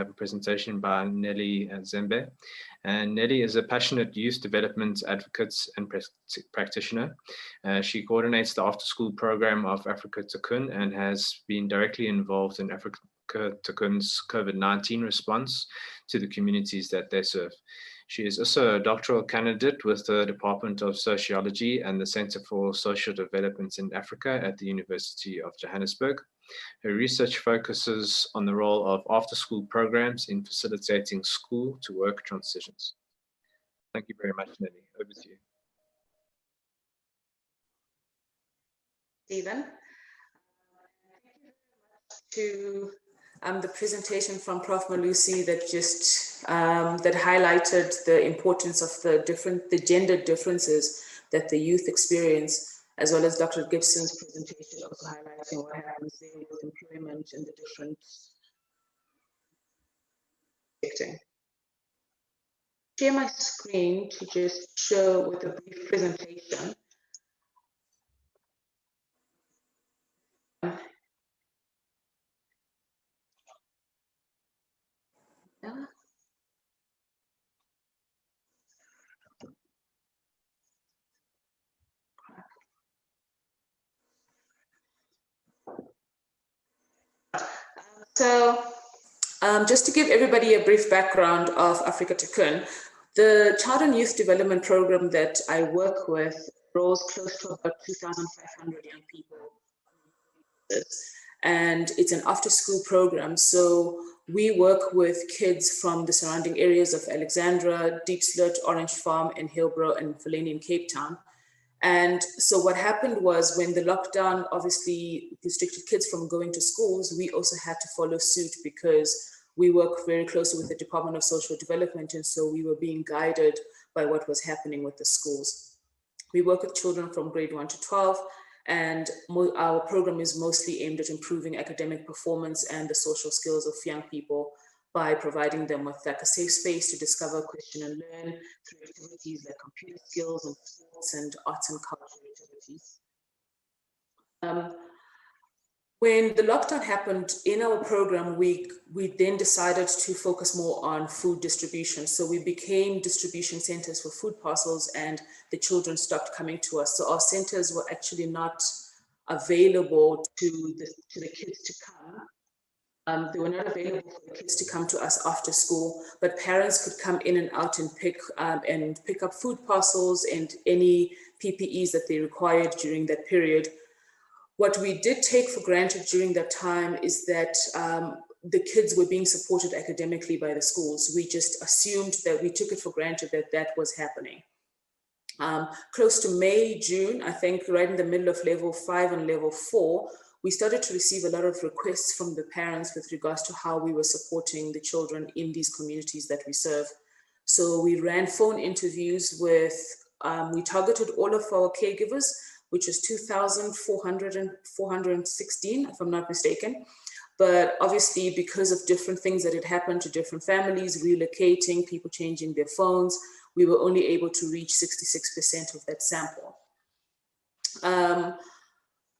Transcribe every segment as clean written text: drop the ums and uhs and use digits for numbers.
have a presentation by Nelly Zembe. And Nelly is a passionate youth development advocate and practitioner. She coordinates the after-school program of Afrika Tikkun and has been directly involved in Afrika Tikkun's COVID-19 response to the communities that they serve. She is also a doctoral candidate with the Department of Sociology and the Center for Social Development in Africa at the University of Johannesburg. Her research focuses on the role of after-school programs in facilitating school-to-work transitions. Thank you very much, Nelly. Over to you. Stephen. Thank you very much to the presentation from Prof. Malusi that just that highlighted the importance of the gender differences that the youth experience, as well as Dr. Gibson's presentation also highlighting what happens there with employment and the different sector. Share my screen to just show with a brief presentation. So just to give everybody a brief background of Afrika Tikkun, the Child and Youth Development Program that I work with draws close to about 2,500 young people. And it's an after-school program. So we work with kids from the surrounding areas of Alexandra, Diepsloot, Orange Farm, and Hillbrow, and Fellaini in Cape Town. And so what happened was when the lockdown obviously restricted kids from going to schools, we also had to follow suit because we work very closely with the Department of Social Development. And so we were being guided by what was happening with the schools. We work with children from grade 1 to 12, and our program is mostly aimed at improving academic performance and the social skills of young people by providing them with like a safe space to discover, question, and learn through activities like computer skills and sports and arts and cultural activities. When the lockdown happened in our program, we then decided to focus more on food distribution. So we became distribution centers for food parcels, and the children stopped coming to us. So our centers were actually not available to the kids to come. They were not available for the kids to come to us after school, but parents could come in and out and pick up food parcels and any PPEs that they required during that period. What we did take for granted during that time is that the kids were being supported academically by the schools. We just assumed that we took it for granted that that was happening. Close to May, June, I think right in the middle of level 5 and level 4, we started to receive a lot of requests from the parents with regards to how we were supporting the children in these communities that we serve. So we ran phone interviews with, we targeted all of our caregivers, which is 2,416, if I'm not mistaken. But obviously, because of different things that had happened to different families, relocating, people changing their phones, we were only able to reach 66% of that sample.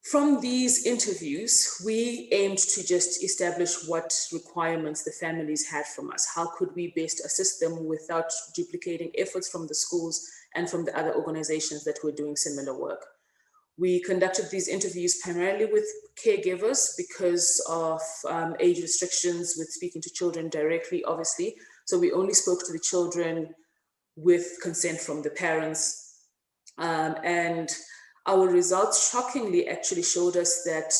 From these interviews, we aimed to just establish what requirements the families had from us. How could we best assist them without duplicating efforts from the schools and from the other organizations that were doing similar work? We conducted these interviews primarily with caregivers because of age restrictions with speaking to children directly, obviously. So we only spoke to the children with consent from the parents. And our results shockingly actually showed us that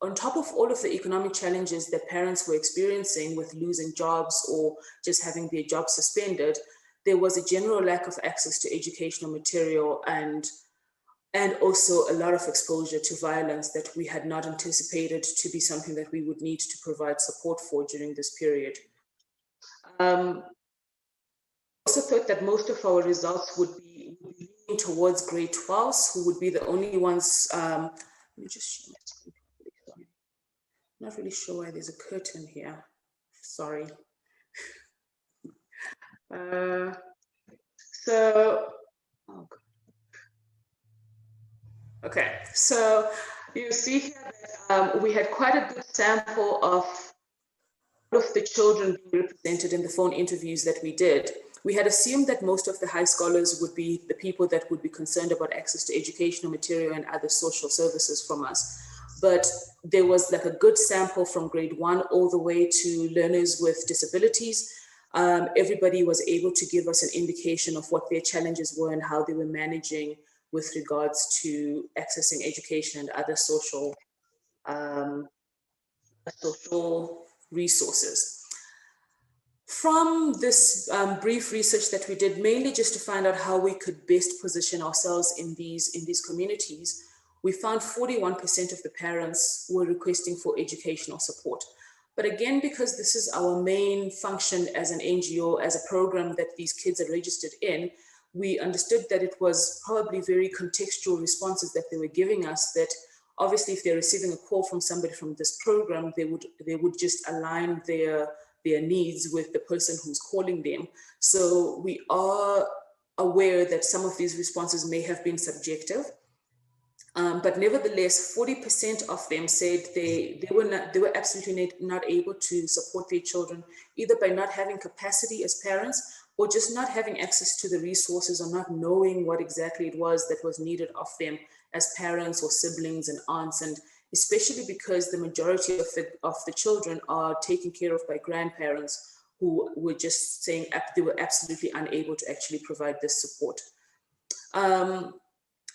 on top of all of the economic challenges that parents were experiencing with losing jobs or just having their jobs suspended, there was a general lack of access to educational material and also a lot of exposure to violence that we had not anticipated to be something that we would need to provide support for during this period. I also thought that most of our results would be leaning towards grade 12s, who would be the only ones. Let me just show my screen properly. Sorry. I'm not really sure why there's a curtain here. Sorry. Oh God. Okay, so you see here that we had quite a good sample of of the children being represented in the phone interviews that we did, we had assumed that most of the high scholars would be the people that would be concerned about access to educational material and other social services from us. But there was like a good sample from grade 1 all the way to learners with disabilities. Everybody was able to give us an indication of what their challenges were and how they were managing with regards to accessing education and other social resources. From this brief research that we did, mainly just to find out how we could best position ourselves in these communities, we found 41% of the parents were requesting for educational support. But again, because this is our main function as an NGO, as a program that these kids are registered in, we understood that it was probably very contextual responses that they were giving us, that obviously if they're receiving a call from somebody from this program, they would just align their needs with the person who's calling them. So we are aware that some of these responses may have been subjective, but nevertheless, 40% of them said they were absolutely not able to support their children, either by not having capacity as parents or just not having access to the resources or not knowing what exactly it was that was needed of them as parents or siblings and aunts, and especially because the majority of the children are taken care of by grandparents who were just saying they were absolutely unable to actually provide this support.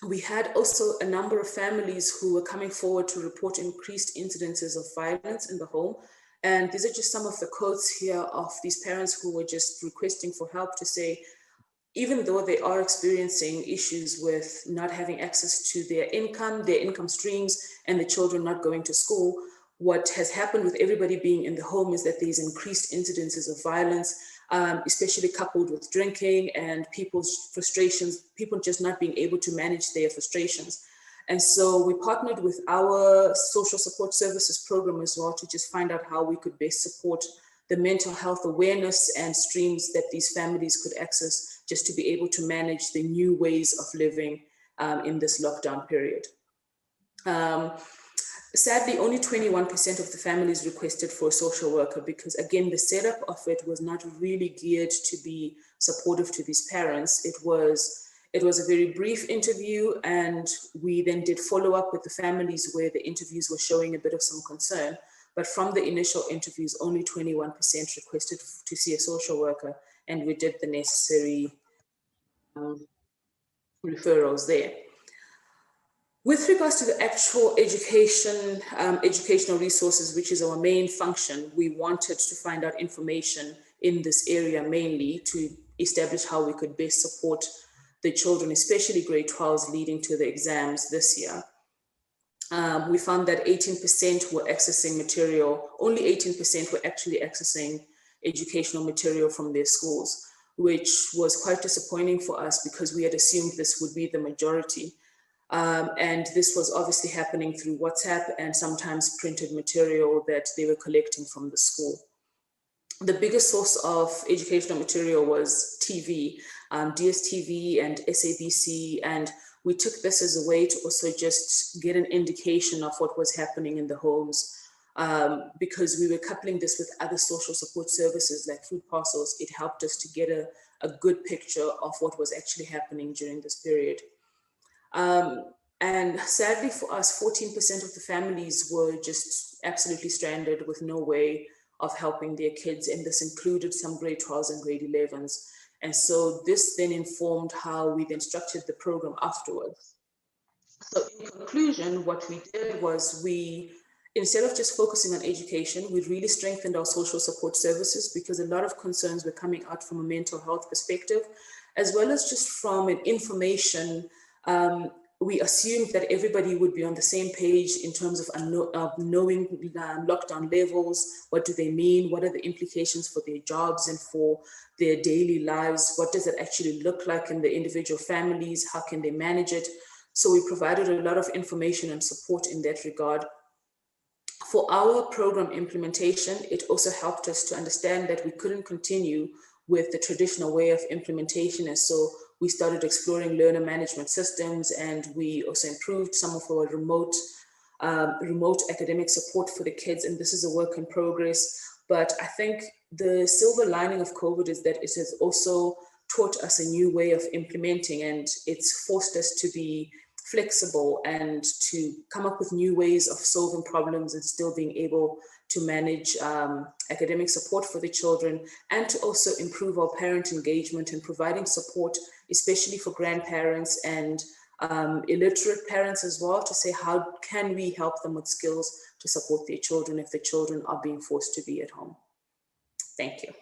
We had also a number of families who were coming forward to report increased incidences of violence in the home. And these are just some of the quotes here of these parents who were just requesting for help to say, even though they are experiencing issues with not having access to their income streams, and the children not going to school, what has happened with everybody being in the home is that there's increased incidences of violence, especially coupled with drinking and people's frustrations, people just not being able to manage their frustrations. And so we partnered with our social support services program as well to just find out how we could best support the mental health awareness and streams that these families could access just to be able to manage the new ways of living in this lockdown period. Sadly, only 21% of the families requested for a social worker because, again, the setup of it was not really geared to be supportive to these parents. It was a very brief interview, and we then did follow up with the families where the interviews were showing a bit of some concern. But from the initial interviews, only 21% requested to see a social worker, and we did the necessary referrals there. With regards to the actual educational resources, which is our main function, we wanted to find out information in this area mainly to establish how we could best support the children, especially grade 12s leading to the exams this year. We found that 18% were accessing material, only 18% were actually accessing educational material from their schools, which was quite disappointing for us because we had assumed this would be the majority. And this was obviously happening through WhatsApp and sometimes printed material that they were collecting from the school. The biggest source of educational material was TV, DSTV and SABC, and we took this as a way to also just get an indication of what was happening in the homes, because we were coupling this with other social support services like food parcels. It helped us to get a good picture of what was actually happening during this period. And sadly for us, 14% of the families were just absolutely stranded with no way of helping their kids. And this included some grade 12s and grade 11s. And so this then informed how we then structured the program afterwards. So in conclusion, what we did was instead of just focusing on education, we really strengthened our social support services because a lot of concerns were coming out from a mental health perspective, as well as just from an information. We assumed that everybody would be on the same page in terms of knowing lockdown levels. What do they mean? What are the implications for their jobs and for their daily lives? What does it actually look like in the individual families? How can they manage it? So we provided a lot of information and support in that regard. For our program implementation, it also helped us to understand that we couldn't continue with the traditional way of implementation. And so we started exploring learner management systems, and we also improved some of our remote academic support for the kids. And this is a work in progress. But I think the silver lining of COVID is that it has also taught us a new way of implementing, and it's forced us to be flexible and to come up with new ways of solving problems and still being able to manage academic support for the children, and to also improve our parent engagement and providing support, especially for grandparents and illiterate parents as well, to say how can we help them with skills to support their children if the children are being forced to be at home. Thank you.